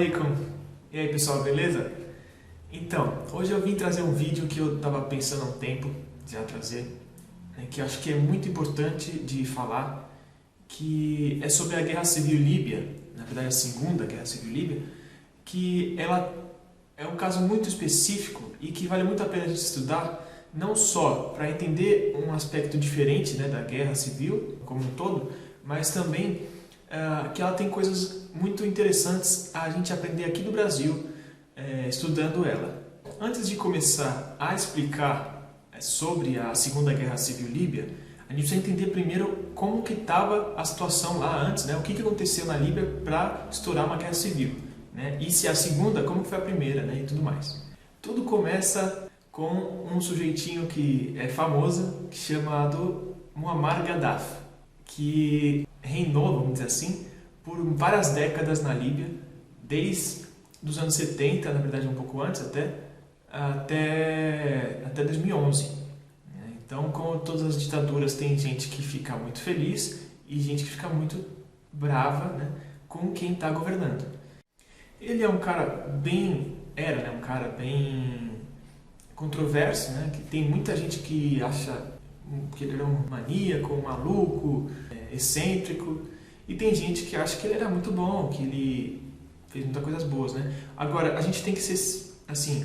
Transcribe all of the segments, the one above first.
Alaikum. E aí pessoal, beleza? Então, hoje eu vim trazer um vídeo que eu estava pensando há um tempo já trazer, né, que eu acho que é muito importante de falar, que é sobre a Guerra Civil Líbia, na verdade a Segunda Guerra Civil Líbia, que ela é um caso muito específico e que vale muito a pena de estudar, não só para entender um aspecto diferente, né, da Guerra Civil como um todo, mas também que ela tem coisas muito interessantes a gente aprender aqui no Brasil, estudando ela. Antes de começar a explicar sobre a Segunda Guerra Civil Líbia, a gente precisa entender primeiro como que estava a situação lá antes, né? O que aconteceu na Líbia para estourar uma guerra civil, né? E se a segunda, como foi a primeira, né? E tudo mais. Tudo começa com um sujeitinho que é famoso, chamado Muammar Gaddafi, que reinou, vamos dizer assim, por várias décadas na Líbia, desde os anos 70, na verdade um pouco antes até 2011. Então, como todas as ditaduras, tem gente que fica muito feliz e gente que fica muito brava, né, com quem está governando. Ele é um cara um cara bem controverso, né, que tem muita gente que acha que ele era um maníaco, um maluco, excêntrico, e tem gente que acha que ele era muito bom, que ele fez muitas coisas boas, né? Agora, a gente tem que ser assim,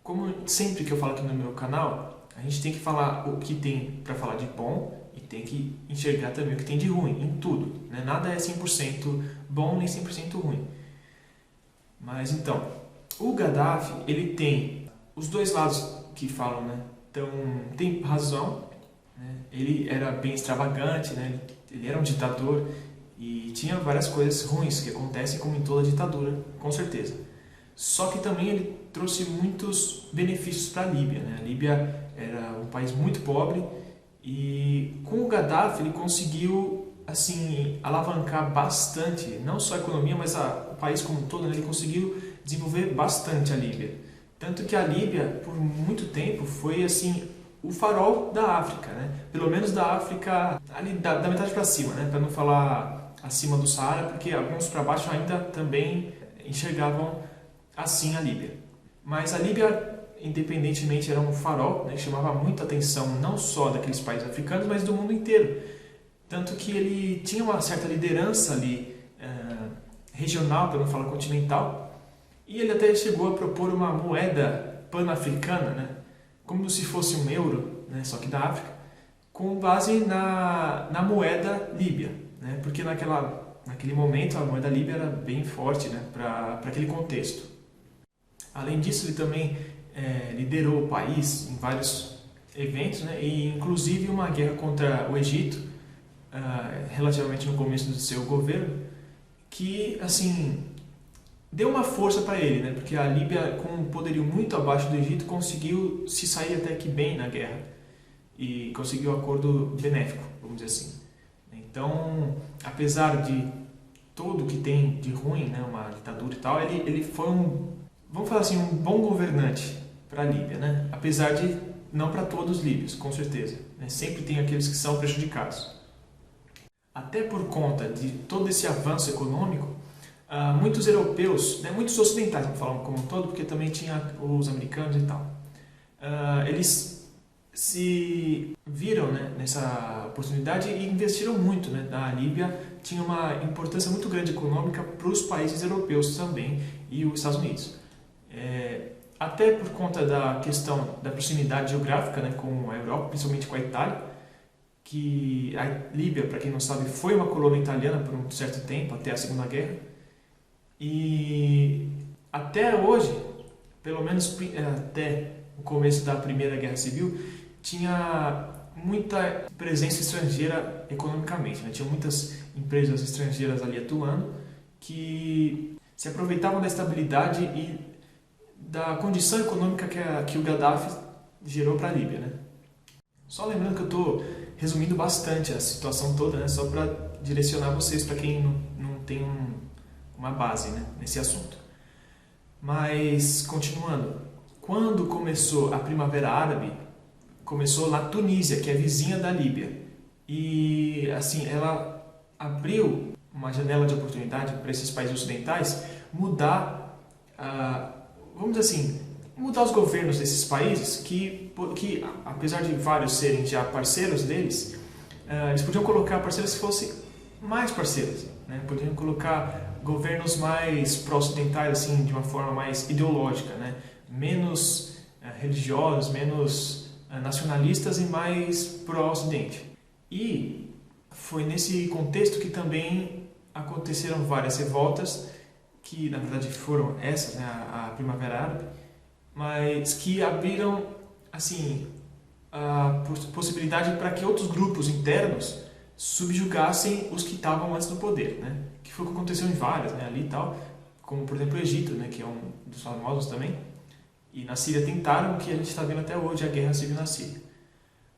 como sempre que eu falo aqui no meu canal, a gente tem que falar o que tem para falar de bom e tem que enxergar também o que tem de ruim em tudo, né? Nada é 100% bom nem 100% ruim. Mas então, o Gaddafi, ele tem os dois lados que falam, né? Então, tem razão, né? Ele era bem extravagante, né? Ele era um ditador e tinha várias coisas ruins que acontecem como em toda ditadura, com certeza. Só que também ele trouxe muitos benefícios para a Líbia, né? A Líbia era um país muito pobre e com o Gaddafi ele conseguiu assim alavancar bastante, não só a economia, mas o país como um todo, né? Ele conseguiu desenvolver bastante a Líbia. Tanto que a Líbia, por muito tempo, foi assim o farol da África, né? Pelo menos da África ali da metade para cima, né? Para não falar acima do Saara, porque alguns para baixo ainda também enxergavam assim a Líbia. Mas a Líbia, independentemente, era um farol, né, que chamava muita atenção não só daqueles países africanos, mas do mundo inteiro. Tanto que ele tinha uma certa liderança ali regional, para não falar continental, e ele até chegou a propor uma moeda pan-africana, né, como se fosse um euro, né, só que da África, com base na moeda líbia, né, porque naquele momento a moeda líbia era bem forte, né, para aquele contexto. Além disso, ele também liderou o país em vários eventos, né, e inclusive uma guerra contra o Egito, relativamente no começo do seu governo, que assim deu uma força para ele, né, porque a Líbia, com um poderio muito abaixo do Egito, conseguiu se sair até que bem na guerra e conseguiu um acordo benéfico, vamos dizer assim. Então, apesar de tudo que tem de ruim, né, uma ditadura e tal, ele foi vamos falar assim, um bom governante para a Líbia, né? Apesar de não para todos os líbios, com certeza, né? Sempre tem aqueles que são prejudicados. Até por conta de todo esse avanço econômico, muitos europeus, né, muitos ocidentais, vamos falar como um todo, porque também tinha os americanos e tal, eles se viram, né, nessa oportunidade e investiram muito, né? A Líbia tinha uma importância muito grande econômica para os países europeus também e os Estados Unidos. Até por conta da questão da proximidade geográfica, né, com a Europa, principalmente com a Itália, que a Líbia, para quem não sabe, foi uma colônia italiana por um certo tempo, até a Segunda Guerra, e até hoje, pelo menos até o começo da Primeira Guerra Civil, tinha muita presença estrangeira economicamente, né? Tinha muitas empresas estrangeiras ali atuando que se aproveitavam da estabilidade e da condição econômica que o Gaddafi gerou para a Líbia, né? Só lembrando que eu estou resumindo bastante a situação toda, né? Só para direcionar vocês, para quem não tem uma base, né, nesse assunto. Mas, continuando, quando começou a Primavera Árabe, começou na Tunísia, que é vizinha da Líbia. E assim, ela abriu uma janela de oportunidade para esses países ocidentais, mudar, vamos dizer assim, mudar os governos desses países que apesar de vários serem já parceiros deles, eles podiam colocar parceiros que fossem mais parceiros, né? Podiam colocar governos mais pró-ocidentais, assim, de uma forma mais ideológica, né? Menos religiosos, menos nacionalistas e mais pró-ocidente. E foi nesse contexto que também aconteceram várias revoltas, que na verdade foram essas, né, a Primavera Árabe, mas que abriram assim a possibilidade para que outros grupos internos subjugassem os que estavam antes do poder, né? Que foi o que aconteceu em várias, né, ali e tal, como por exemplo o Egito, né, que é um dos famosos também, e na Síria tentaram o que a gente está vendo até hoje, a guerra civil na Síria.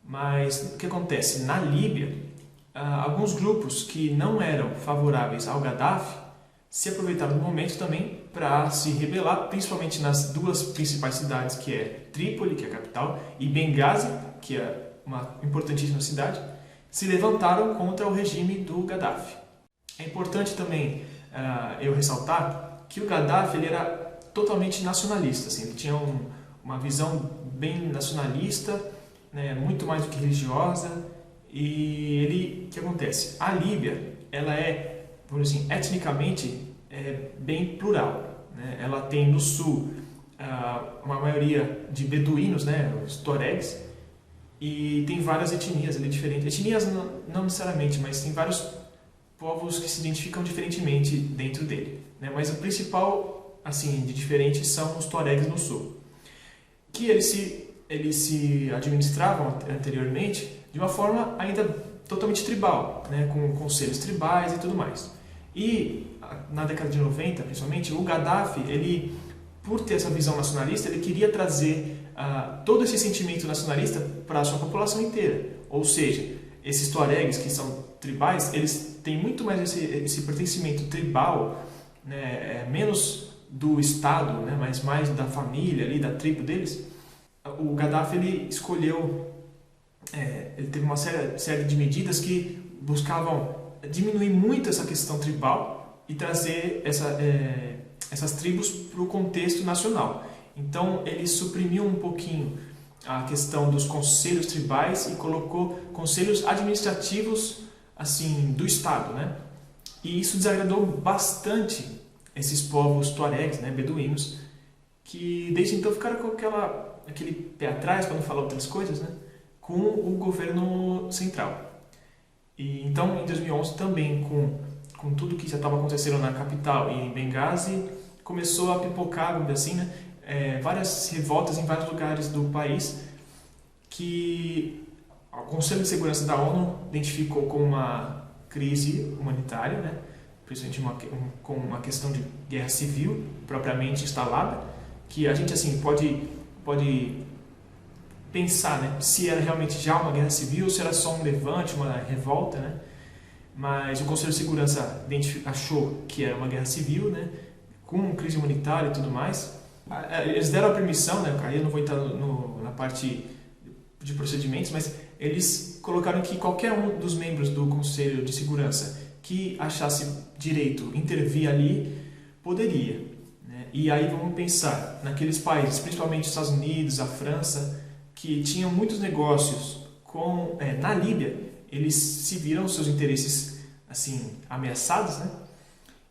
Mas o que acontece? Na Líbia, alguns grupos que não eram favoráveis ao Gaddafi se aproveitaram do momento também para se rebelar, principalmente nas duas principais cidades, que é Trípoli, que é a capital, e Benghazi, que é uma importantíssima cidade, se levantaram contra o regime do Gaddafi. É importante também eu ressaltar que o Gaddafi ele era totalmente nacionalista, assim, ele tinha uma visão bem nacionalista, né, muito mais do que religiosa, e ele, o que acontece? A Líbia, ela é, vamos dizer assim, etnicamente bem plural, né? Ela tem no sul uma maioria de beduínos, né, os tuaregs, e tem várias etnias ali diferentes. Etnias não necessariamente, mas tem vários povos que se identificam diferentemente dentro dele, né? Mas o principal, assim, de diferente são os tuaregs no sul, que eles se administravam anteriormente de uma forma ainda totalmente tribal, né, com conselhos tribais e tudo mais. E na década de 90, principalmente, o Gaddafi, ele, por ter essa visão nacionalista, ele queria trazer todo esse sentimento nacionalista para a sua população inteira. Ou seja, esses tuaregs que são tribais, eles têm muito mais esse pertencimento tribal, né, menos do Estado, né, mas mais da família, ali, da tribo deles. O Gaddafi ele escolheu, ele teve uma série de medidas que buscavam diminuir muito essa questão tribal e trazer essas tribos para o contexto nacional. Então ele suprimiu um pouquinho a questão dos conselhos tribais e colocou conselhos administrativos assim do Estado, né? E isso desagradou bastante esses povos tuaregs, né, beduínos, que desde então ficaram com aquele pé atrás, para não falar outras coisas, né, com o governo central. E então, em 2011, também com tudo que já estava acontecendo na capital e em Benghazi, começou a pipocar, vamos dizer assim, né, várias revoltas em vários lugares do país que o Conselho de Segurança da ONU identificou como uma crise humanitária, né, principalmente com uma questão de guerra civil propriamente instalada, que a gente assim pode pensar, né, se era realmente já uma guerra civil ou se era só um levante, uma revolta, né? Mas o Conselho de Segurança achou que era uma guerra civil, né, com crise humanitária e tudo mais. Eles deram a permissão, né, aí eu não vou entrar na parte de procedimentos, mas eles colocaram que qualquer um dos membros do Conselho de Segurança que achasse direito intervir ali, poderia, né? E aí vamos pensar naqueles países, principalmente os Estados Unidos, a França, que tinham muitos negócios na Líbia, eles se viram seus interesses assim ameaçados, né?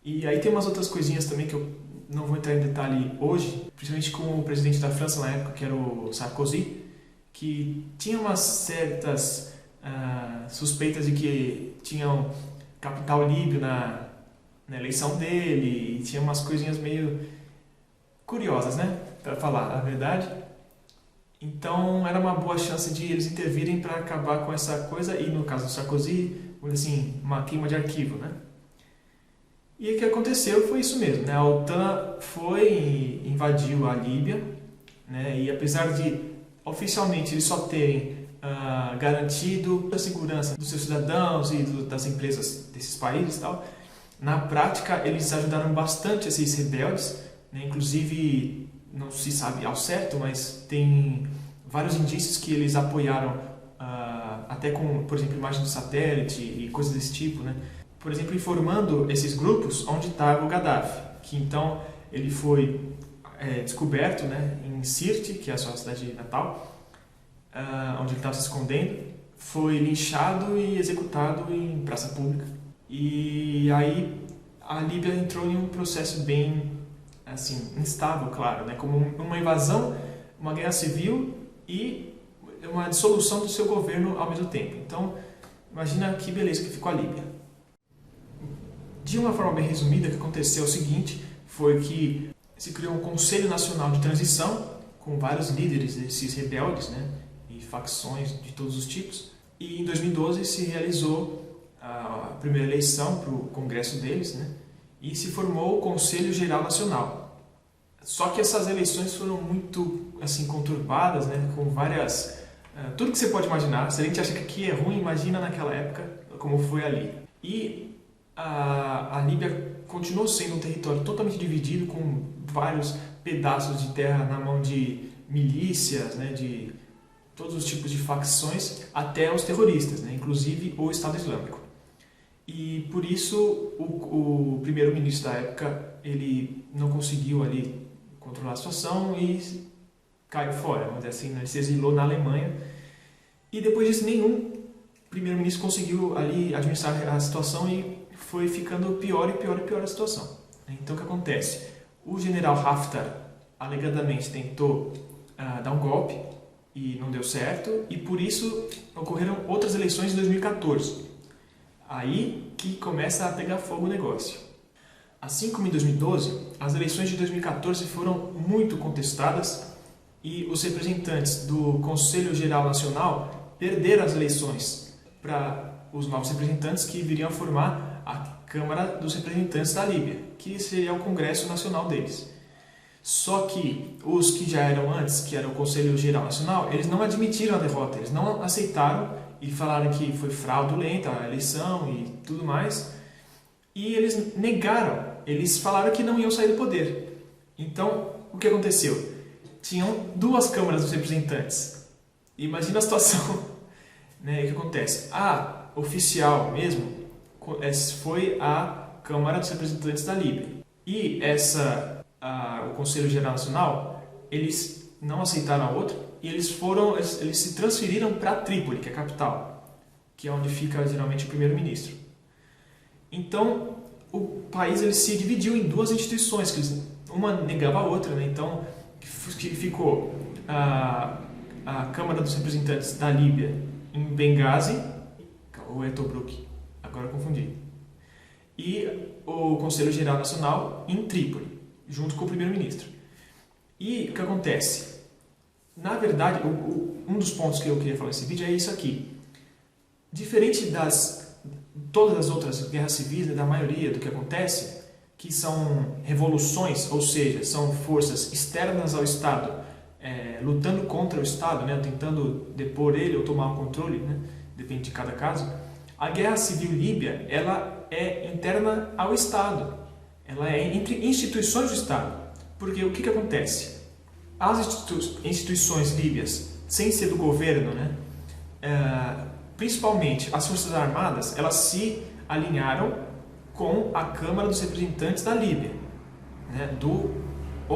E aí tem umas outras coisinhas também que eu não vou entrar em detalhe hoje, principalmente com o presidente da França na época, que era o Sarkozy, que tinha umas certas suspeitas de que tinham capital líbio na eleição dele, e tinha umas coisinhas meio curiosas, né, para falar a verdade. Então era uma boa chance de eles intervirem para acabar com essa coisa, e no caso do Sarkozy, assim, uma queima de arquivo, né? E o que aconteceu foi isso mesmo, né? A OTAN foi e invadiu a Líbia, né? E apesar de oficialmente eles só terem garantido a segurança dos seus cidadãos e das empresas desses países e tal, na prática eles ajudaram bastante esses rebeldes, né? Inclusive, não se sabe ao certo, mas tem vários indícios que eles apoiaram até com, por exemplo, imagens de satélite e coisas desse tipo, né? Por exemplo, informando esses grupos onde estava o Gaddafi. que então ele foi descoberto, né, em Sirte, que é a sua cidade natal, onde ele estava se escondendo, foi linchado e executado em praça pública. E aí a Líbia entrou em um processo bem assim, instável, claro, né, como uma invasão, uma guerra civil e uma dissolução do seu governo ao mesmo tempo. Então, imagina que beleza que ficou a Líbia. De uma forma bem resumida, o que aconteceu é o seguinte, foi que se criou um Conselho Nacional de Transição, com vários líderes desses rebeldes, né, e facções de todos os tipos, e em 2012 se realizou a primeira eleição para o congresso deles, né, e se formou o Conselho Geral Nacional. Só que essas eleições foram muito assim, conturbadas, né, com várias... tudo que você pode imaginar. Se a gente acha que aqui é ruim, imagina naquela época como foi ali. E a Líbia continuou sendo um território totalmente dividido, com vários pedaços de terra na mão de milícias, né, de todos os tipos de facções, até os terroristas, né, inclusive o Estado Islâmico. E por isso o primeiro-ministro da época ele não conseguiu ali controlar a situação e caiu fora, vamos dizer assim, né? Ele se exilou na Alemanha. E depois disso nenhum primeiro-ministro conseguiu ali administrar a situação e foi ficando pior e pior e pior a situação. Então o que acontece? O general Haftar alegadamente tentou dar um golpe e não deu certo, e por isso ocorreram outras eleições em 2014. Aí que começa a pegar fogo o negócio. Assim como em 2012, as eleições de 2014 foram muito contestadas e os representantes do Conselho Geral Nacional perderam as eleições para os novos representantes que viriam a formar a Câmara dos Representantes da Líbia, que seria o Congresso Nacional deles. Só que os que já eram antes, que era o Conselho Geral Nacional, eles não admitiram a derrota, eles não aceitaram e falaram que foi fraudulenta a eleição e tudo mais. E eles negaram, eles falaram que não iam sair do poder. Então, o que aconteceu? Tinham duas câmaras dos representantes. Imagina a situação. Né? O que acontece? A oficial mesmo foi a Câmara dos Representantes da Líbia. E o Conselho Geral Nacional, eles não aceitaram a outra e eles se transferiram para Trípoli, que é a capital, que é onde fica geralmente o primeiro-ministro. Então, o país ele se dividiu em duas instituições, que uma negava a outra, né? Então, ficou a Câmara dos Representantes da Líbia em Benghazi, ou Tobruk, agora eu confundi, e o Conselho Geral Nacional em Trípoli, junto com o primeiro-ministro. E o que acontece? Na verdade, um dos pontos que eu queria falar nesse vídeo é isso aqui. Diferente das todas as outras guerras civis, né, da maioria do que acontece, que são revoluções, ou seja, são forças externas ao Estado, lutando contra o Estado, né, tentando depor ele ou tomar o controle, né, depende de cada caso. A guerra civil líbia, ela é interna ao Estado, ela é entre instituições do Estado. Porque o que acontece? As instituições líbias, sem ser do governo, né, principalmente as Forças Armadas, elas se alinharam com a Câmara dos Representantes da Líbia, né, do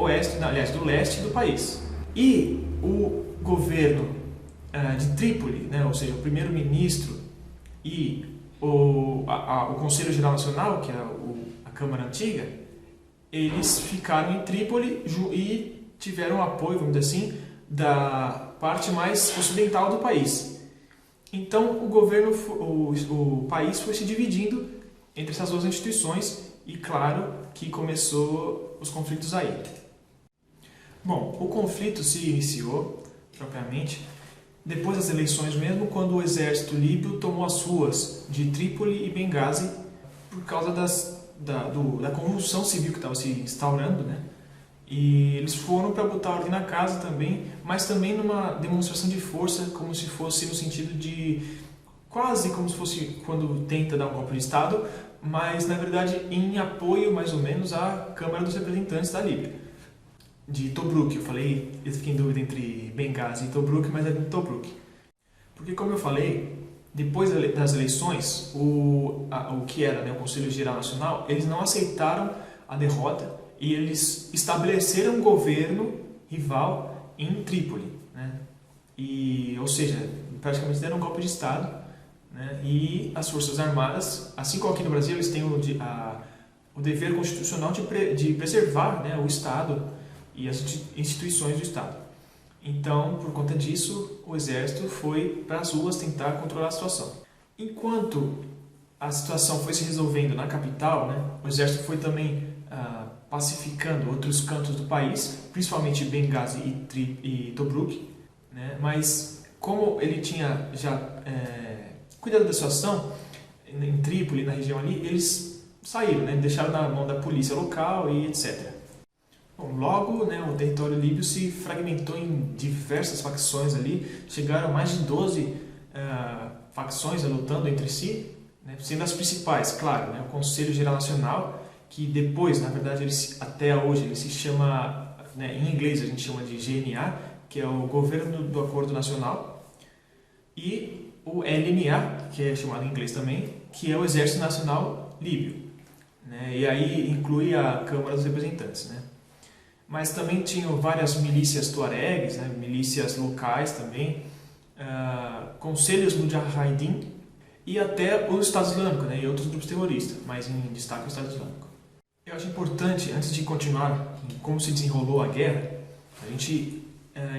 leste do país. E o governo de Trípoli, né, ou seja, o primeiro-ministro e o Conselho Geral Nacional, que é a Câmara Antiga, eles ficaram em Trípoli e tiveram apoio, vamos dizer assim, da parte mais ocidental do país. Então, o país foi se dividindo entre essas duas instituições e, claro, que começou os conflitos aí. Bom, o conflito se iniciou, propriamente, depois das eleições mesmo, quando o exército líbio tomou as ruas de Trípoli e Benghazi por causa da convulsão civil que estava se instaurando, né? E eles foram para botar ordem na casa também, mas também numa demonstração de força, como se fosse no sentido de quase como se fosse quando tenta dar um golpe de Estado, mas na verdade em apoio mais ou menos à Câmara dos Representantes da Líbia, de Tobruk. Eu fiquei em dúvida entre Benghazi e Tobruk, mas é de Tobruk. Porque, como eu falei, depois das eleições, o que era, né, o Conselho Geral Nacional, eles não aceitaram a derrota e eles estabeleceram um governo rival em Trípoli, né? Ou seja, praticamente deram um golpe de Estado, né? E as Forças Armadas, assim como aqui no Brasil, eles têm o dever constitucional de preservar, né, o Estado e as instituições do Estado. Então, por conta disso, o exército foi para as ruas tentar controlar a situação. Enquanto a situação foi se resolvendo na capital, né, o exército foi também pacificando outros cantos do país, principalmente Benghazi e Tobruk, né, mas como ele tinha já cuidado da situação em Trípoli, na região ali, eles saíram, né, deixaram na mão da polícia local e etc. Bom, logo, né, o território líbio se fragmentou em diversas facções ali, chegaram a mais de 12 facções lutando entre si, né, sendo as principais, claro, né, o Conselho Geral Nacional, que depois, na verdade, até hoje, ele se chama, né, em inglês a gente chama de GNA, que é o Governo do Acordo Nacional, e o LNA, que é chamado em inglês também, que é o Exército Nacional Líbio, né, e aí inclui a Câmara dos Representantes, né. Mas também tinham várias milícias tuaregues, né, milícias locais também, conselhos Mujahideen e até o Estado Islâmico, né, e outros grupos terroristas, mas em destaque o Estado Islâmico. Eu acho importante, antes de continuar em como se desenrolou a guerra, a gente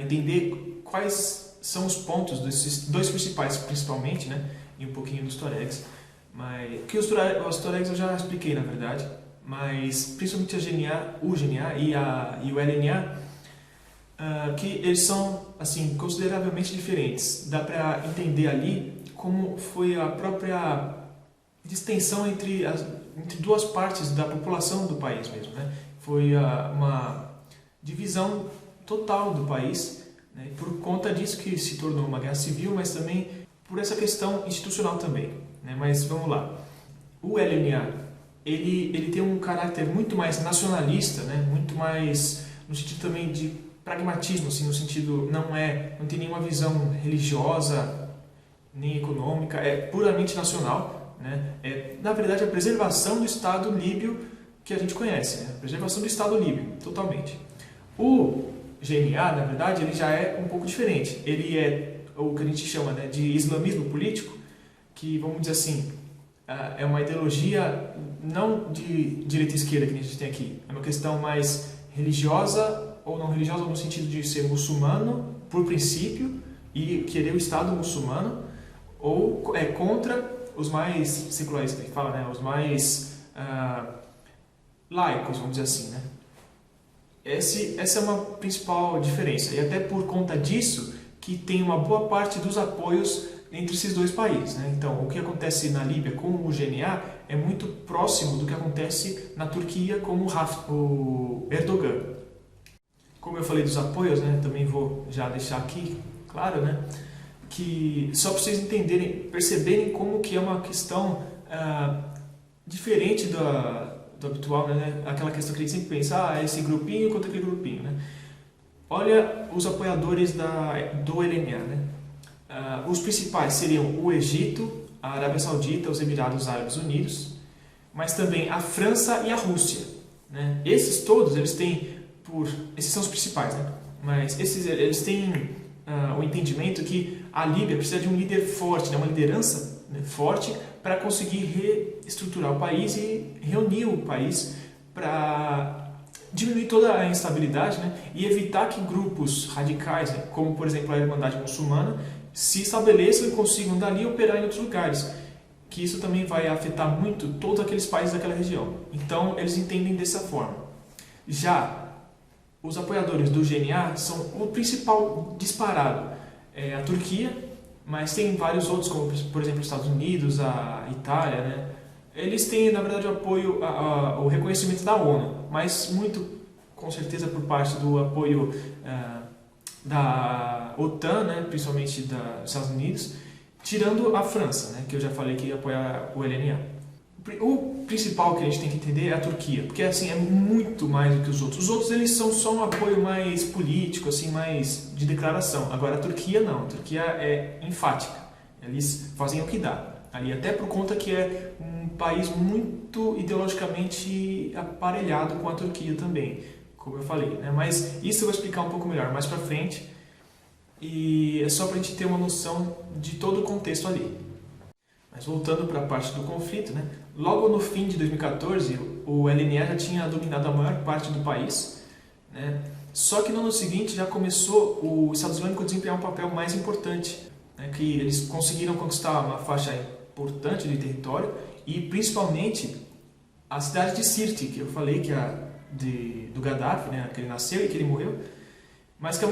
entender quais são os pontos desses dois principais, principalmente, né, e um pouquinho dos tuaregs. Que os tuaregs eu já expliquei, na verdade, mas principalmente o GNA e o LNA, que eles são assim consideravelmente diferentes. Dá para entender ali como foi a própria distensão entre duas partes da população do país mesmo, né? Foi uma divisão total do país, né? Por conta disso que se tornou uma guerra civil, mas também por essa questão institucional também, né? Mas vamos lá. O LNA, ele tem um caráter muito mais nacionalista, né? Muito mais no sentido também de pragmatismo, assim, no sentido não tem nenhuma visão religiosa nem econômica, é puramente nacional, né? É na verdade a preservação do Estado líbio que a gente conhece, né? A preservação do Estado líbio, totalmente. O GNA, na verdade, ele já é um pouco diferente. Ele é o que a gente chama, né, de islamismo político, que vamos dizer assim, é uma ideologia não de direita e esquerda que a gente tem aqui, é uma questão mais religiosa ou não religiosa no sentido de ser muçulmano por princípio e querer o Estado muçulmano, ou é contra os mais secularistas, que fala, né, os mais laicos, vamos dizer assim, né? Essa é uma principal diferença, e até por conta disso que tem uma boa parte dos apoios entre esses dois países, né? Então, o que acontece na Líbia com o GNA é muito próximo do que acontece na Turquia com o Erdogan. Como eu falei dos apoios, né, também vou já deixar aqui claro, né, que só para vocês entenderem, perceberem como que é uma questão diferente do habitual, né? Aquela questão que a gente sempre pensa, esse grupinho contra aquele grupinho, né? Olha os apoiadores do LNA, né? Os principais seriam o Egito, a Arábia Saudita, os Emirados Árabes Unidos, mas também a França e a Rússia, né? Esses todos, esses são os principais, né? Mas eles têm o entendimento que a Líbia precisa de um líder forte, né? Uma liderança, né, forte para conseguir reestruturar o país e reunir o país para diminuir toda a instabilidade, né, e evitar que grupos radicais, né, como por exemplo a Irmandade Muçulmana, se estabeleçam e consigam dali operar em outros lugares, que isso também vai afetar muito todos aqueles países daquela região. Então eles entendem dessa forma. Já os apoiadores do GNA são o principal disparado, a Turquia, mas tem vários outros, como por exemplo os Estados Unidos, a Itália, né? Eles têm, na verdade, o apoio, o reconhecimento da ONU, mas muito, com certeza, por parte do apoio da OTAN, né? Principalmente dos Estados Unidos, tirando a França, né? Que eu já falei que apoia o LNA. O principal que a gente tem que entender é a Turquia, porque assim, é muito mais do que os outros. Os outros eles são só um apoio mais político, assim, mais de declaração. Agora a Turquia não, a Turquia é enfática, eles fazem o que dá. ali, até por conta que é um país muito ideologicamente aparelhado com a Turquia também, como eu falei, né? Mas isso eu vou explicar um pouco melhor mais pra frente, e é só pra gente ter uma noção de todo o contexto ali. Mas voltando para a parte do conflito, né? Logo no fim de 2014, o LNA já tinha dominado a maior parte do país, né? Só que no ano seguinte já começou o Estado Islâmico a desempenhar um papel mais importante, né? Que eles conseguiram conquistar uma faixa importante de território e principalmente a cidade de Sirte, que eu falei que é do Gaddafi, né? Que ele nasceu e que ele morreu, mas que é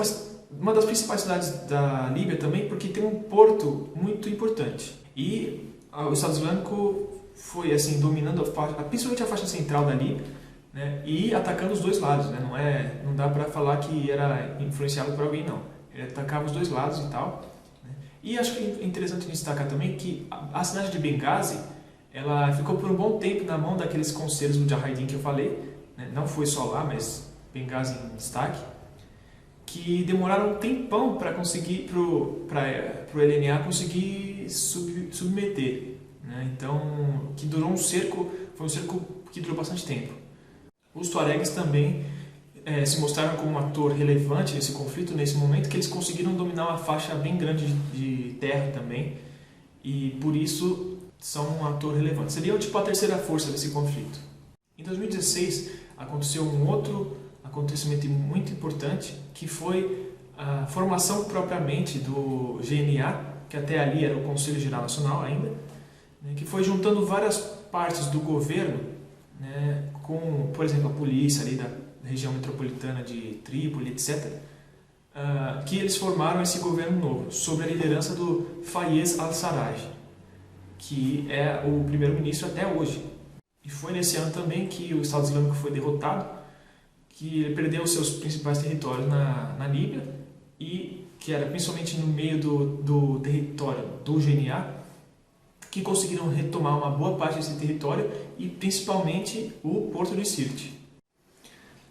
uma das principais cidades da Líbia também, porque tem um porto muito importante. E o Estado Islâmico foi assim dominando principalmente a faixa central da Líbia, né, e atacando os dois lados, né, não dá para falar que era influenciado por alguém, não. Ele atacava os dois lados e tal, né. E acho que é interessante destacar também que a cidade de Benghazi, ela ficou por um bom tempo na mão daqueles conselhos Mujahideen que eu falei, né, não foi só lá, mas Benghazi em destaque, que demoraram um tempão para conseguir para o LNA conseguir submeter, né? Então, que durou foi um cerco que durou bastante tempo. Os tuaregs também se mostraram como um ator relevante nesse conflito, nesse momento que eles conseguiram dominar uma faixa bem grande de terra também, e por isso são um ator relevante. Seria tipo a terceira força desse conflito. Em 2016 aconteceu um outro acontecimento muito importante, que foi a formação propriamente do GNA, que até ali era o Conselho Geral Nacional ainda, né, que foi juntando várias partes do governo, né, com, por exemplo, a polícia ali da região metropolitana de Trípoli, etc., que eles formaram esse governo novo, sob a liderança do Fayez al-Sarraj, que é o primeiro-ministro até hoje. E foi nesse ano também que o Estado Islâmico foi derrotado, que ele perdeu os seus principais territórios na Líbia, e que era principalmente no meio do território do GNA, que conseguiram retomar uma boa parte desse território e principalmente o porto de Sirte.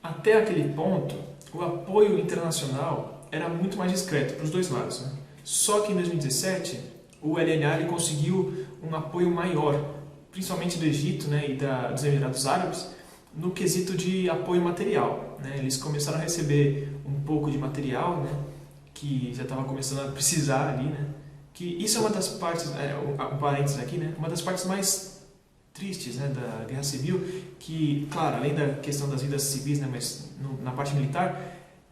Até aquele ponto, o apoio internacional era muito mais discreto para os dois lados, né? Só que em 2017, o LNA ele conseguiu um apoio maior, principalmente do Egito, né, e dos Emirados Árabes, no quesito de apoio material, né? Eles começaram a receber um pouco de material, né, que já estava começando a precisar ali, né? Que isso é uma das partes, um parênteses aqui, né? Uma das partes mais tristes, né, da Guerra Civil, que, claro, além da questão das vidas civis, né, mas na parte militar,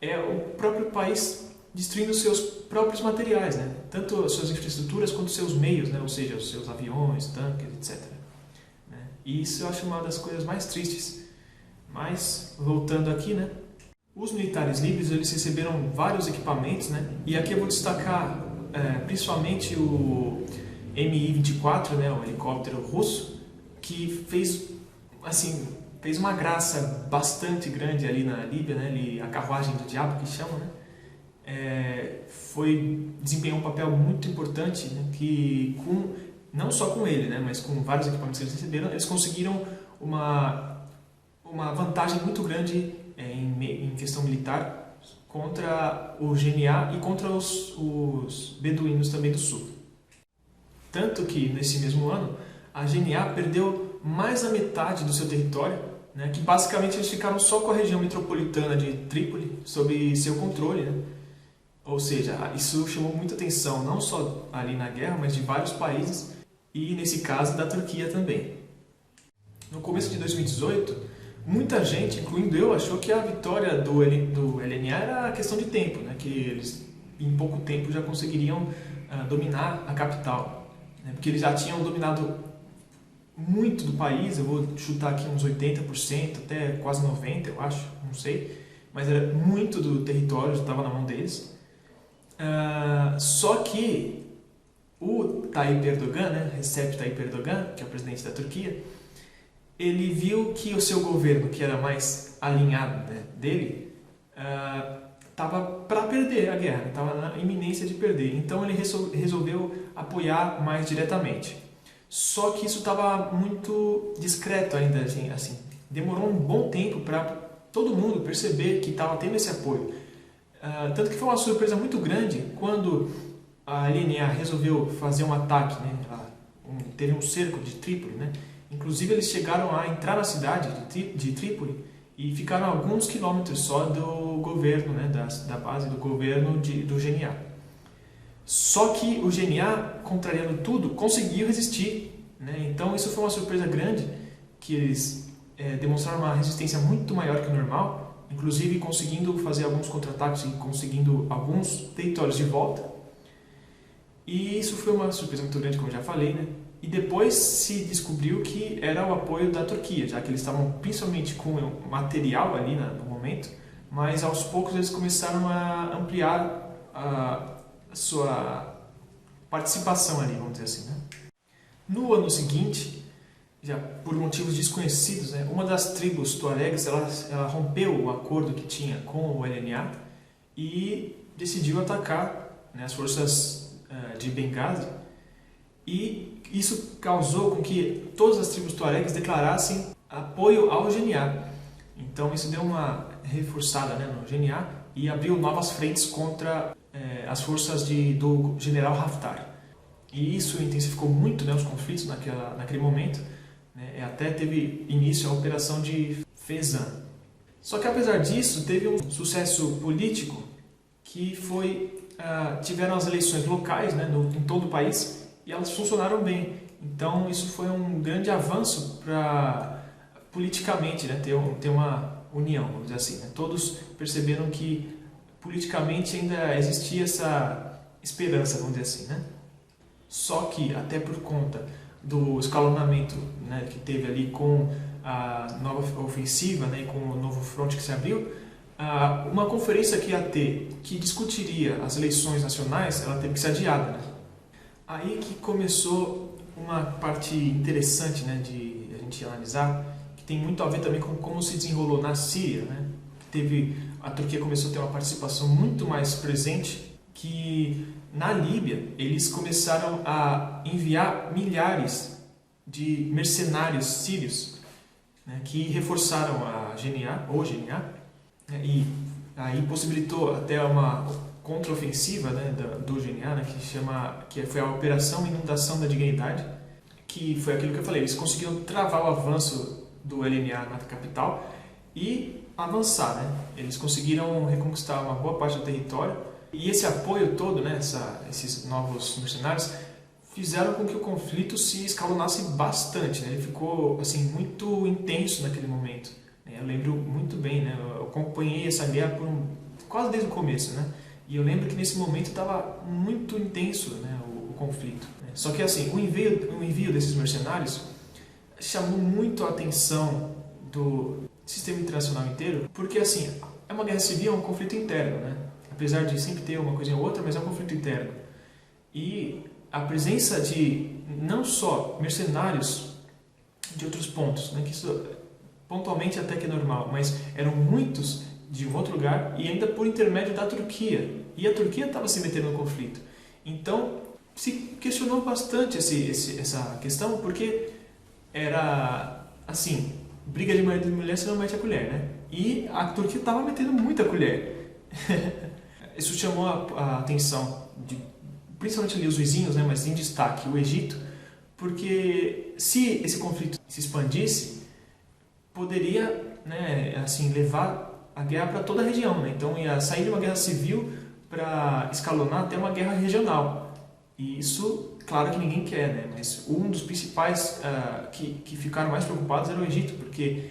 é o próprio país destruindo seus próprios materiais, né? Tanto as suas infraestruturas quanto os seus meios, né? Ou seja, os seus aviões, tanques, etc. Né? E isso eu acho uma das coisas mais tristes. Mas, voltando aqui, né? Os militares líbios, eles receberam vários equipamentos, né? E aqui eu vou destacar principalmente o Mi-24, né? O helicóptero russo, que fez uma graça bastante grande ali na Líbia, né? A carruagem do diabo, que chamam, né? Desempenhou um papel muito importante, né? Que não só com ele, né? Mas com vários equipamentos que eles receberam, eles conseguiram uma vantagem muito grande em questão militar contra o GNA e contra os beduínos também do sul. Tanto que, nesse mesmo ano, a GNA perdeu mais da metade do seu território, né, que basicamente eles ficaram só com a região metropolitana de Trípoli sob seu controle, né? Ou seja, isso chamou muita atenção, não só ali na guerra, mas de vários países, e nesse caso da Turquia também. No começo de 2018, muita gente, incluindo eu, achou que a vitória do LNA era questão de tempo, né? Que eles em pouco tempo já conseguiriam dominar a capital, né? Porque eles já tinham dominado muito do país, eu vou chutar aqui uns 80%, até quase 90%, eu acho, não sei, mas era muito do território, já estava na mão deles. Só que o Tayyip Erdogan, né? Recep Tayyip Erdogan, que é o presidente da Turquia, ele viu que o seu governo, que era mais alinhado, né, dele, estava para perder a guerra, estava na iminência de perder. Então ele resolveu apoiar mais diretamente. Só que isso estava muito discreto ainda, assim. Demorou um bom tempo para todo mundo perceber que estava tendo esse apoio. Tanto que foi uma surpresa muito grande quando a LNA resolveu fazer um ataque, né, teve um cerco de Trípoli, né? Inclusive eles chegaram a entrar na cidade de Trípoli e ficaram a alguns quilômetros só do governo, né? da base do governo do GNA. Só que o GNA, contrariando tudo, conseguiu resistir, né? Então isso foi uma surpresa grande, que eles demonstraram uma resistência muito maior que o normal, inclusive conseguindo fazer alguns contra-ataques e conseguindo alguns territórios de volta. E isso foi uma surpresa muito grande, como eu já falei, né? E depois se descobriu que era o apoio da Turquia, já que eles estavam principalmente com material ali no momento, mas aos poucos eles começaram a ampliar a sua participação ali, vamos dizer assim, né? No ano seguinte, já por motivos desconhecidos, né, uma das tribos tuaregs ela rompeu o acordo que tinha com o LNA e decidiu atacar, né, as forças de Benghazi, e isso causou com que todas as tribos tuaregs declarassem apoio ao GNA. Então isso deu uma reforçada, né, no GNA e abriu novas frentes contra as forças do general Haftar. E isso intensificou muito, né, os conflitos naquele momento, né, até teve início a operação de Fezzan. Só que apesar disso, teve um sucesso político que tiveram as eleições locais, né, em todo o país, e elas funcionaram bem. Então isso foi um grande avanço para politicamente, né, ter uma união, vamos dizer assim, né? Todos perceberam que politicamente ainda existia essa esperança, vamos dizer assim, né? Só que até por conta do escalonamento, né, que teve ali com a nova ofensiva, né, e com o novo fronte que se abriu, uma conferência que ia ter, que discutiria as eleições nacionais, ela teve que ser adiada, né? Aí que começou uma parte interessante, né, de a gente analisar, que tem muito a ver também com como se desenrolou na Síria, né? A Turquia começou a ter uma participação muito mais presente, que na Líbia eles começaram a enviar milhares de mercenários sírios, né, que reforçaram a GNA, né, e aí possibilitou até uma contraofensiva, né, do GNA, né, que foi a Operação Inundação da Dignidade, que foi aquilo que eu falei, eles conseguiram travar o avanço do LNA na capital e avançar, né? Eles conseguiram reconquistar uma boa parte do território, e esse apoio todo, né, esses novos mercenários, fizeram com que o conflito se escalonasse bastante, né? Ele ficou assim, muito intenso naquele momento. Eu lembro muito bem, né? Eu acompanhei essa guerra quase desde o começo, né? E eu lembro que nesse momento estava muito intenso, né, o conflito. Só que assim, o envio desses mercenários chamou muito a atenção do sistema internacional inteiro, porque assim, é uma guerra civil, é um conflito interno, né? Apesar de sempre ter uma coisa ou outra, mas é um conflito interno. E a presença de não só mercenários de outros pontos, né, que isso pontualmente até que é normal, mas eram muitos de um outro lugar e ainda por intermédio da Turquia. E a Turquia estava se metendo no conflito. Então, se questionou bastante essa questão, porque era assim, briga de marido e mulher, você não mete a colher, né? E a Turquia estava metendo muita colher. Isso chamou a atenção de principalmente ali os vizinhos, né, mas em destaque o Egito, porque se esse conflito se expandisse, poderia, né, assim, levar a guerra para toda a região, né? Então ia sair de uma guerra civil para escalonar até uma guerra regional. E isso, claro que ninguém quer, né? Mas um dos principais que ficaram mais preocupados era o Egito, porque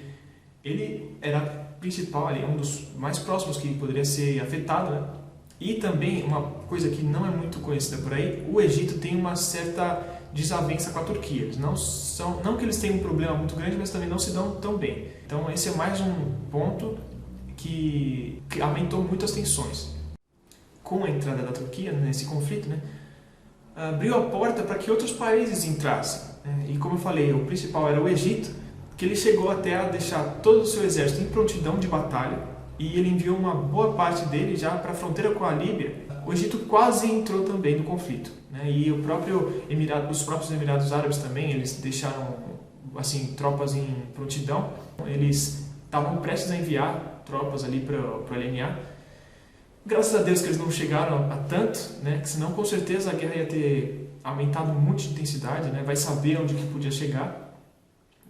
ele era principal ali, um dos mais próximos que poderia ser afetado, né? E também, uma coisa que não é muito conhecida por aí, o Egito tem uma certa desavença com a Turquia. Eles não que eles tenham um problema muito grande, mas também não se dão tão bem. Então esse é mais um ponto que aumentou muito as tensões. Com a entrada da Turquia nesse conflito, né, abriu a porta para que outros países entrassem, né? E como eu falei, o principal era o Egito, que ele chegou até a deixar todo o seu exército em prontidão de batalha, e ele enviou uma boa parte dele já para a fronteira com a Líbia. O Egito quase entrou também no conflito, né? E os próprios Emirados Árabes também, eles deixaram assim, tropas em prontidão. Eles estavam prestes a enviar tropas ali para o LNA. Graças a Deus que eles não chegaram a tanto, né? Que senão com certeza a guerra ia ter aumentado muito de intensidade, né? Vai saber onde que podia chegar,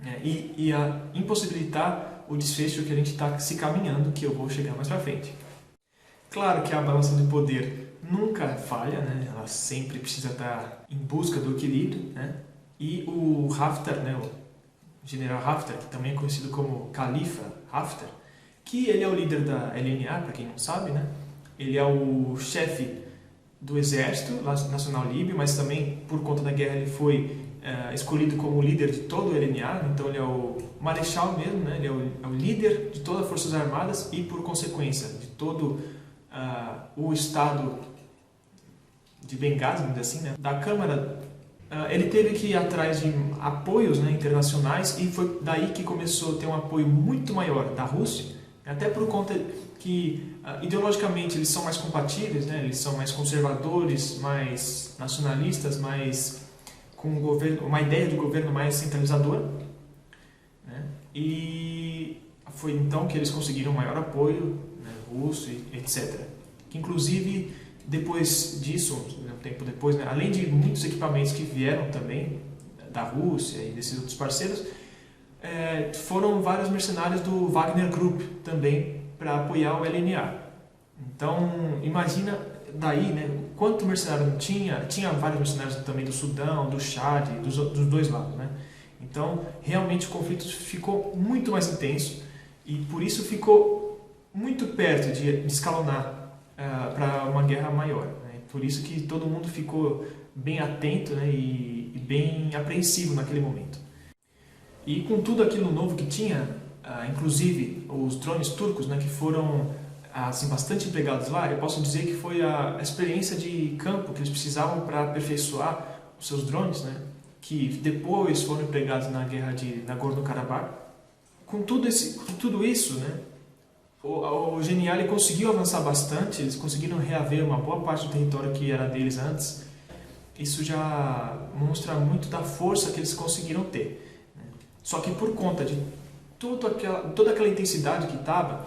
né? E a impossibilitar o desfecho que a gente está se caminhando, que eu vou chegar mais para frente. Claro que a balança de poder nunca falha, né? Ela sempre precisa estar em busca do equilíbrio, né? E o Haftar, né? O general Haftar, que também é conhecido como Califa Haftar, que ele é o líder da LNA, para quem não sabe, né? Ele é o chefe do exército nacional líbio, mas também por conta da guerra ele foi escolhido como líder de todo o LNA, então ele é o marechal mesmo, né? Ele é o líder de todas as forças armadas e por consequência de todo o estado de Benghazi, vamos dizer assim, né? Da Câmara. Ele teve que ir atrás de apoios, né, internacionais, e foi daí que começou a ter um apoio muito maior da Rússia, até por conta que ideologicamente eles são mais compatíveis, né, eles são mais conservadores, mais nacionalistas, mais com um governo, uma ideia de governo mais centralizadora, né, e foi então que eles conseguiram maior apoio, né, russo, etc. Que inclusive depois disso, um tempo depois, né, além de muitos equipamentos que vieram também da Rússia e desses outros parceiros, foram vários mercenários do Wagner Group também para apoiar o LNA. Então, imagina daí, né, quanto mercenário tinha vários mercenários também do Sudão, do Chad, dos dois lados, né? Então, realmente o conflito ficou muito mais intenso e por isso ficou muito perto de escalonar para uma guerra maior, né? Por isso que todo mundo ficou bem atento, né, e bem apreensivo naquele momento. E com tudo aquilo novo que tinha, inclusive os drones turcos, né, que foram assim, bastante empregados lá, eu posso dizer que foi a experiência de campo que eles precisavam para aperfeiçoar os seus drones, né, que depois foram empregados na guerra de Nagorno-Karabakh. Com tudo isso, né, o GNA ele conseguiu avançar bastante, eles conseguiram reaver uma boa parte do território que era deles antes. Isso já mostra muito da força que eles conseguiram ter, né? Só que por conta de toda aquela intensidade que estava,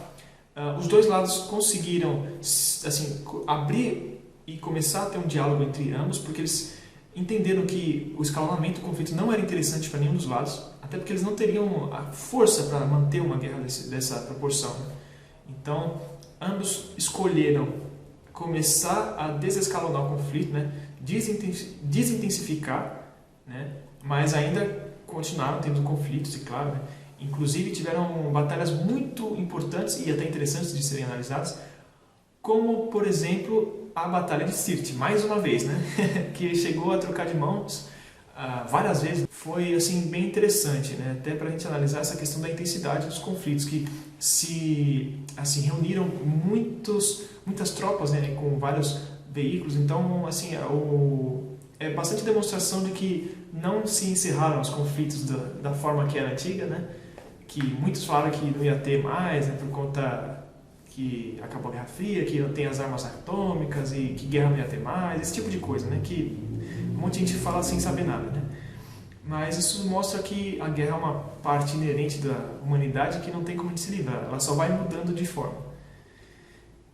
os dois lados conseguiram assim, abrir e começar a ter um diálogo entre ambos, porque eles entenderam que o escalonamento do conflito não era interessante para nenhum dos lados, até porque eles não teriam a força para manter uma guerra dessa proporção, né? Então, ambos escolheram começar a desescalonar o conflito, né? Desintensificar, né? Mas ainda continuaram tendo conflitos, e claro, né? Inclusive tiveram batalhas muito importantes e até interessantes de serem analisadas, como, por exemplo, a Batalha de Sirte, mais uma vez, né? Que chegou a trocar de mãos várias vezes. Foi assim, bem interessante, né? Até para a gente analisar essa questão da intensidade dos conflitos, que se assim, reuniram muitas tropas, né, com vários veículos. Então, assim, é bastante demonstração de que não se encerraram os conflitos da forma que era antiga, né? Que muitos falaram que não ia ter mais, né, por conta que acabou a Guerra Fria, que não tem as armas atômicas e que guerra não ia ter mais, esse tipo de coisa, né? Que um monte de gente fala sem saber nada, né? Mas isso mostra que a guerra é uma parte inerente da humanidade que não tem como a gente se livrar, ela só vai mudando de forma.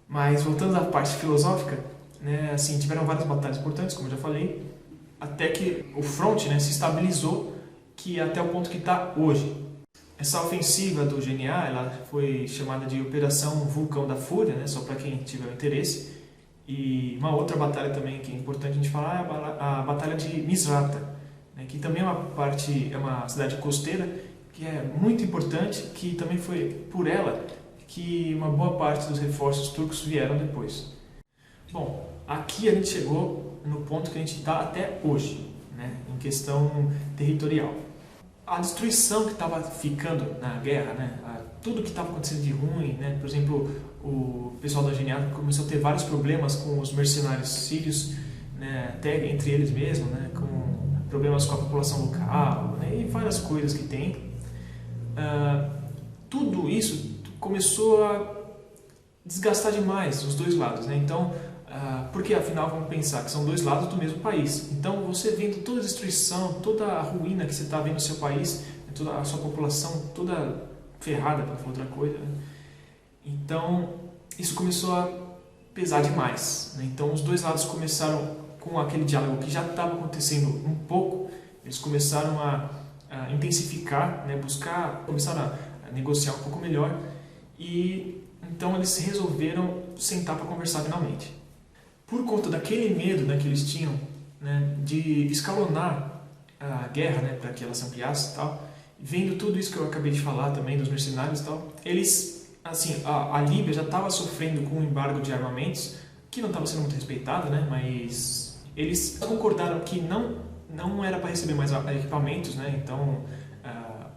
Mas voltando à parte filosófica, né, assim, tiveram várias batalhas importantes, como eu já falei, até que o front, né, se estabilizou, que até o ponto que está hoje. Essa ofensiva do GNA, ela foi chamada de Operação Vulcão da Fúria, né, só para quem tiver interesse. E uma outra batalha também que é importante a gente falar é a Batalha de Misrata, né, que também é uma cidade costeira, que é muito importante, que também foi por ela que uma boa parte dos reforços turcos vieram depois. Bom, aqui a gente chegou no ponto que a gente está até hoje, né, em questão territorial. A destruição que estava ficando na guerra, né, tudo que estava acontecendo de ruim, né, por exemplo, o pessoal da GNA começou a ter vários problemas com os mercenários sírios, né, até entre eles mesmos, né, com problemas com a população local, né, e várias coisas que tem. Tudo isso começou a desgastar demais os dois lados, né? Então, porque afinal vamos pensar que são dois lados do mesmo país. Então, você vendo toda a destruição, toda a ruína que você está vendo no seu país, toda a sua população toda ferrada, para falar outra coisa, né? Então, isso começou a pesar demais, né? Então, os dois lados começaram com aquele diálogo que já estava acontecendo um pouco, eles começaram a intensificar, né, começaram a negociar um pouco melhor, e então eles resolveram sentar para conversar finalmente. Por conta daquele medo, né, que eles tinham, né, de escalonar a guerra, né, para que ela se ampliasse e tal, vendo tudo isso que eu acabei de falar também dos mercenários e tal, eles, assim, a Líbia já estava sofrendo com um embargo de armamentos que não estava sendo muito respeitado, né, mas eles concordaram que não era para receber mais equipamentos, né, então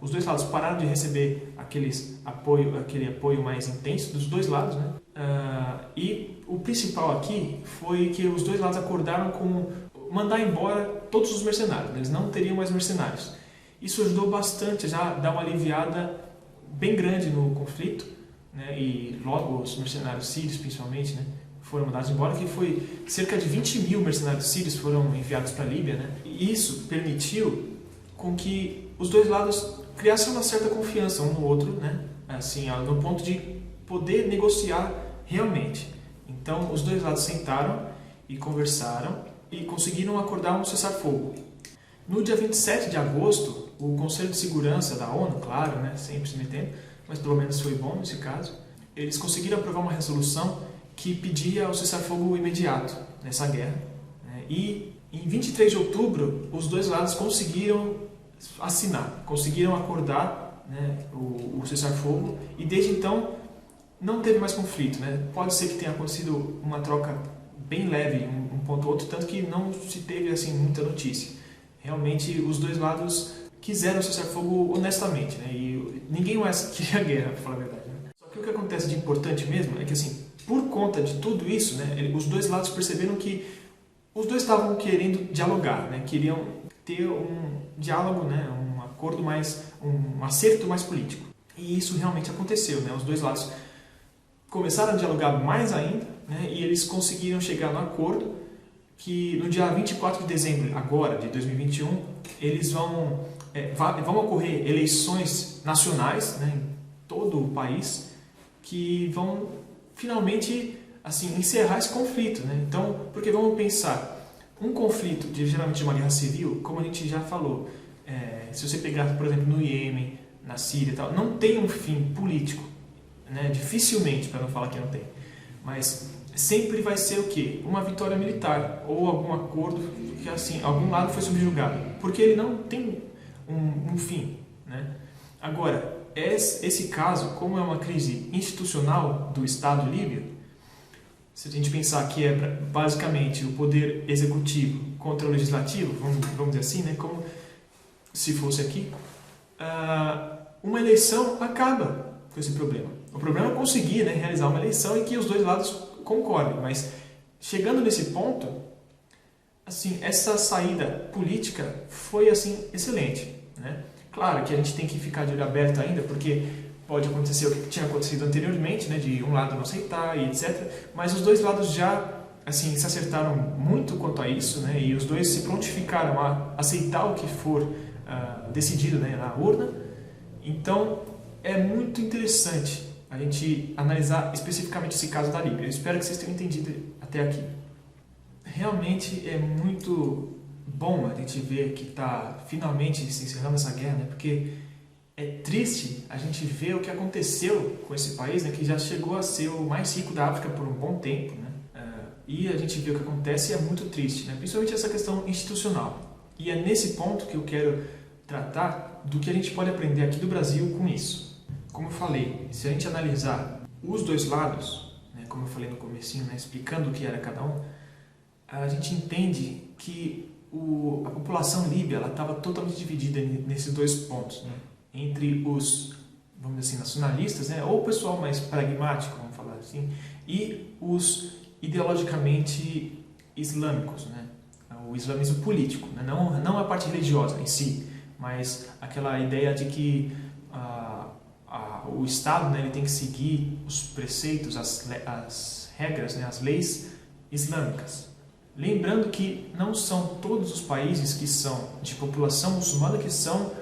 os dois lados pararam de receber aquele apoio mais intenso dos dois lados, né, e o principal aqui foi que os dois lados acordaram com mandar embora todos os mercenários, né? Eles não teriam mais mercenários. Isso ajudou bastante já a dar uma aliviada bem grande no conflito, né? E logo os mercenários sírios, principalmente, né, foram mandados embora, que foi cerca de 20 mil mercenários sírios foram enviados para a Líbia, né? E isso permitiu com que os dois lados criassem uma certa confiança um no outro, né? Assim, no ponto de poder negociar realmente. Então, os dois lados sentaram e conversaram e conseguiram acordar um cessar-fogo. No dia 27 de agosto, o Conselho de Segurança da ONU, claro, né, sempre se metendo, mas pelo menos foi bom nesse caso, eles conseguiram aprovar uma resolução que pedia o cessar-fogo imediato nessa guerra, né, e em 23 de outubro, os dois lados conseguiram assinar, conseguiram acordar, né, o cessar-fogo, e desde então não teve mais conflito, né? Pode ser que tenha acontecido uma troca bem leve, um ponto ou outro, tanto que não se teve assim muita notícia. Realmente os dois lados quiseram cessar fogo honestamente, né? E ninguém mais queria guerra, para falar a verdade, né? Só que o que acontece de importante mesmo é que, assim, por conta de tudo isso, né, os dois lados perceberam que os dois estavam querendo dialogar, né? Queriam ter um diálogo, né, um acordo mais, um acerto mais político. E isso realmente aconteceu, né? Os dois lados começaram a dialogar mais ainda, né, e eles conseguiram chegar no acordo que no dia 24 de dezembro agora, de 2021, eles vão ocorrer eleições nacionais, né, em todo o país, que vão finalmente assim, encerrar esse conflito, né? Então, porque vamos pensar, um conflito, geralmente de uma guerra civil, como a gente já falou, se você pegar, por exemplo, no Iêmen, na Síria e tal, não tem um fim político, né? Dificilmente, para não falar que não tem, mas sempre vai ser o quê? Uma vitória militar ou algum acordo que assim algum lado foi subjugado, porque ele não tem um fim, né? Agora, esse caso, como é uma crise institucional do Estado líbio, se a gente pensar que é basicamente o poder executivo contra o legislativo, vamos dizer assim, né? Como se fosse aqui, uma eleição acaba com esse problema. O problema é conseguir, né, realizar uma eleição em que os dois lados concordem, mas chegando nesse ponto, assim, essa saída política foi assim excelente, né? Claro que a gente tem que ficar de olho aberto ainda, porque pode acontecer o que tinha acontecido anteriormente, né, de um lado não aceitar e etc. Mas os dois lados já assim se acertaram muito quanto a isso, né? E os dois se prontificaram a aceitar o que for decidido, né, na urna. Então é muito interessante a gente analisar especificamente esse caso da Líbia. Eu espero que vocês tenham entendido até aqui. Realmente é muito bom a gente ver que está finalmente se encerrando essa guerra, né? Porque é triste a gente ver o que aconteceu com esse país, né? Que já chegou a ser o mais rico da África por um bom tempo, né? E a gente vê o que acontece e é muito triste, né? Principalmente essa questão institucional. E é nesse ponto que eu quero tratar do que a gente pode aprender aqui do Brasil com isso. Como eu falei, se a gente analisar os dois lados, né, como eu falei no comecinho, né, explicando o que era cada um, a gente entende que a população líbia estava totalmente dividida nesses dois pontos, né, entre os, vamos dizer assim, nacionalistas, né, ou o pessoal mais pragmático, vamos falar assim, e os ideologicamente islâmicos, né, o islamismo político, né, não a parte religiosa em si, mas aquela ideia de que o Estado, né, ele tem que seguir os preceitos, as regras, né, as leis islâmicas. Lembrando que não são todos os países que são de população muçulmana que são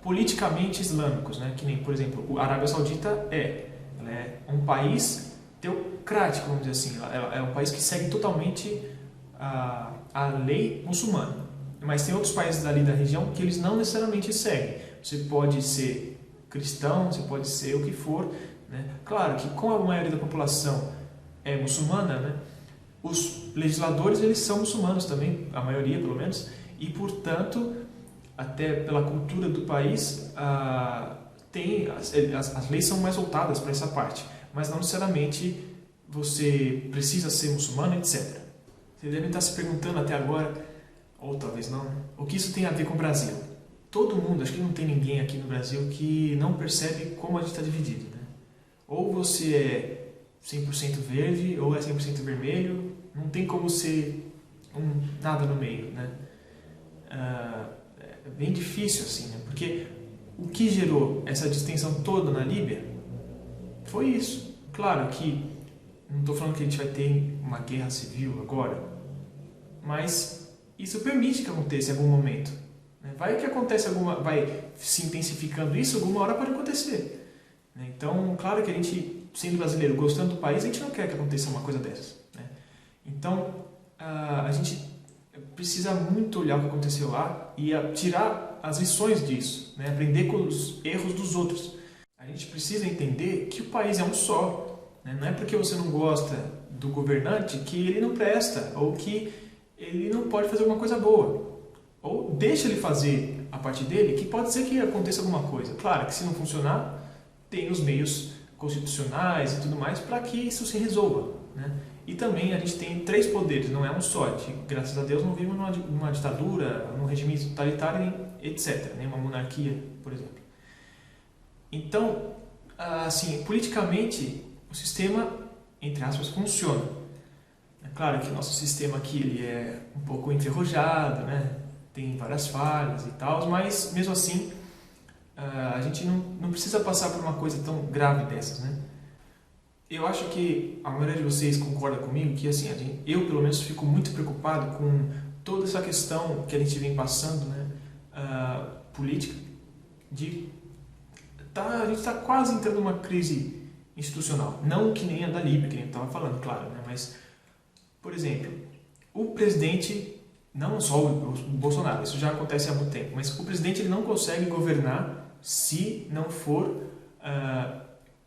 politicamente islâmicos, né? Que nem, por exemplo, a Arábia Saudita ela é um país teocrático, vamos dizer assim. Ela é um país que segue totalmente a lei muçulmana. Mas tem outros países ali da região que eles não necessariamente seguem. Você pode ser cristão, você pode ser o que for, né? Claro que como a maioria da população é muçulmana, né, os legisladores eles são muçulmanos também, a maioria pelo menos, e portanto, até pela cultura do país, as leis são mais voltadas para essa parte, mas não necessariamente você precisa ser muçulmano, etc. Você deve estar se perguntando até agora, ou talvez não, o que isso tem a ver com o Brasil? Todo mundo, acho que não tem ninguém aqui no Brasil que não percebe como a gente está dividido, né? Ou você é 100% verde, ou é 100% vermelho, não tem como ser nada no meio, né? É bem difícil assim, né? Porque o que gerou essa distensão toda na Líbia foi isso. Claro que não estou falando que a gente vai ter uma guerra civil agora, mas isso permite que aconteça em algum momento. Vai que acontece vai se intensificando isso, alguma hora pode acontecer. Então, claro que a gente, sendo brasileiro, gostando do país, a gente não quer que aconteça uma coisa dessas. Então, a gente precisa muito olhar o que aconteceu lá e tirar as lições disso, né? Aprender com os erros dos outros. A gente precisa entender que o país é um só, né? Não é porque você não gosta do governante que ele não presta ou que ele não pode fazer alguma coisa boa. Ou deixa ele fazer a parte dele, que pode ser que aconteça alguma coisa. Claro que se não funcionar, tem os meios constitucionais e tudo mais para que isso se resolva, né? E também a gente tem 3 poderes, não é um só. Graças a Deus não vivemos numa ditadura, num regime totalitário, etc. Nem uma monarquia, por exemplo. Então, assim, politicamente, o sistema, entre aspas, funciona. É claro que o nosso sistema aqui ele é um pouco enferrujado, né? Tem várias falhas e tal, mas mesmo assim, a gente não precisa passar por uma coisa tão grave dessas, né? Eu acho que a maioria de vocês concorda comigo que assim, eu pelo menos fico muito preocupado com toda essa questão que a gente vem passando, né, política, a gente está quase entrando numa crise institucional, não que nem a da Líbia, que a gente estava falando, claro, né, mas, por exemplo, o presidente, não só o Bolsonaro, isso já acontece há muito tempo, mas o presidente ele não consegue governar se não for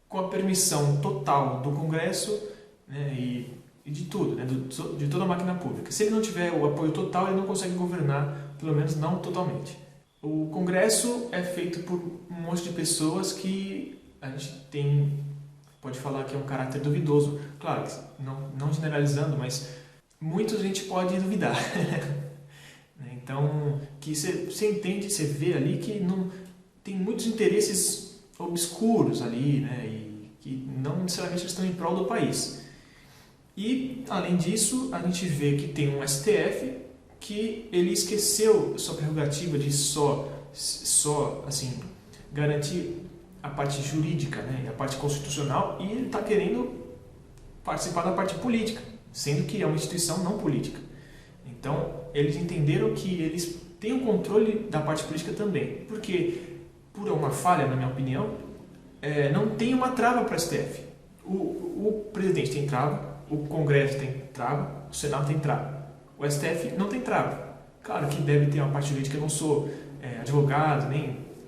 com a permissão total do Congresso, né, e de tudo, né, de toda a máquina pública. Se ele não tiver o apoio total, ele não consegue governar, pelo menos não totalmente. O Congresso é feito por um monte de pessoas que a gente pode falar que é um caráter duvidoso. Claro, não generalizando, mas muitos a gente pode duvidar. Então, que você entende, você vê ali que não tem muitos interesses obscuros ali, né, e que não necessariamente estão em prol do país. E, além disso, a gente vê que tem um STF que ele esqueceu sua prerrogativa de só assim, garantir a parte jurídica, né, e a parte constitucional, e ele está querendo participar da parte política, sendo que é uma instituição não política. Então, eles entenderam que eles têm o controle da parte política também, porque por uma falha, na minha opinião, não tem uma trava para o STF. O presidente tem trava, o Congresso tem trava, o Senado tem trava. O STF não tem trava. Claro que deve ter uma parte jurídica, eu não sou advogado,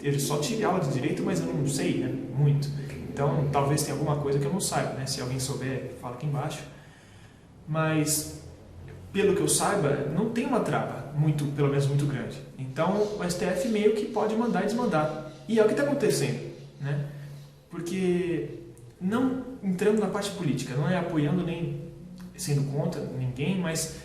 eu só tive aula de direito, mas eu não sei, né, muito. Então, talvez tenha alguma coisa que eu não saiba, né? Se alguém souber, fala aqui embaixo. Mas, pelo que eu saiba, não tem uma trava, pelo menos muito grande. Então, o STF meio que pode mandar e desmandar. E é o que está acontecendo, né? Porque não entrando na parte política, não é apoiando nem sendo contra ninguém, mas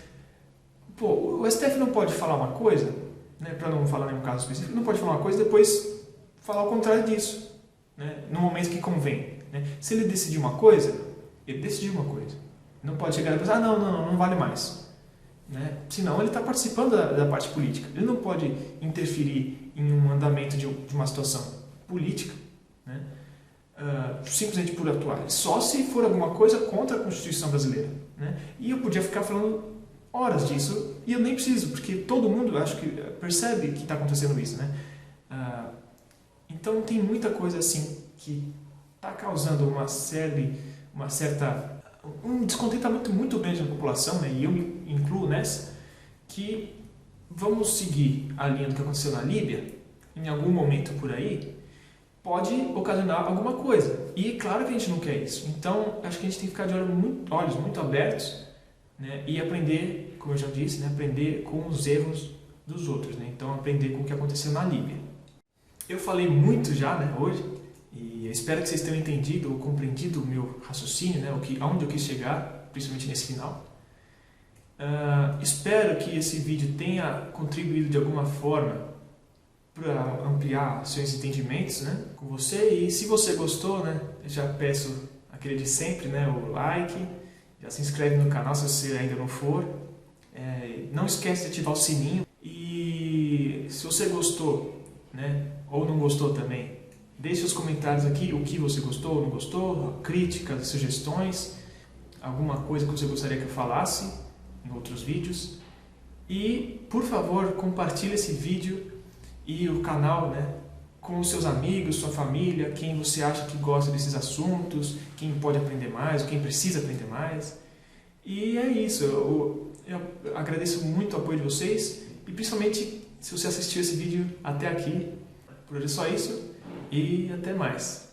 o STF não pode falar uma coisa, né, para não falar nenhum caso específico, não pode falar uma coisa e depois falar o contrário disso, né, no momento que convém. Né? Se ele decidir uma coisa, ele decidiu uma coisa. Não pode chegar e pensar, não vale mais. Né? Senão ele está participando da parte política. Ele não pode interferir em um andamento de uma situação política, né? Simplesmente por atuar. Só se for alguma coisa contra a Constituição brasileira. Né? E eu podia ficar falando horas disso e eu nem preciso, porque todo mundo acho que percebe que está acontecendo isso. Né? Então tem muita coisa assim que está causando uma certa um descontentamento muito grande na população, né, e eu me incluo nessa, que vamos seguir a linha do que aconteceu na Líbia, em algum momento por aí, pode ocasionar alguma coisa. E é claro que a gente não quer isso. Então, acho que a gente tem que ficar de olhos muito abertos, né, e aprender, como eu já disse, né, aprender com os erros dos outros. Né? Então, aprender com o que aconteceu na Líbia. Eu falei muito já, né, hoje, e eu espero que vocês tenham entendido ou compreendido o meu raciocínio, né, aonde eu quis chegar, principalmente nesse final. Espero que esse vídeo tenha contribuído de alguma forma para ampliar seus entendimentos, né, com você. E se você gostou, né, eu já peço aquele de sempre, né, o like, já se inscreve no canal se você ainda não for. Não esquece de ativar o sininho. E se você gostou, né, ou não gostou também, deixe os comentários aqui o que você gostou ou não gostou, críticas, sugestões, alguma coisa que você gostaria que eu falasse em outros vídeos. E, por favor, compartilhe esse vídeo e o canal, né, com os seus amigos, sua família, quem você acha que gosta desses assuntos, quem pode aprender mais, ou quem precisa aprender mais. E é isso, eu agradeço muito o apoio de vocês e principalmente se você assistiu esse vídeo até aqui. Por hoje é só isso e até mais.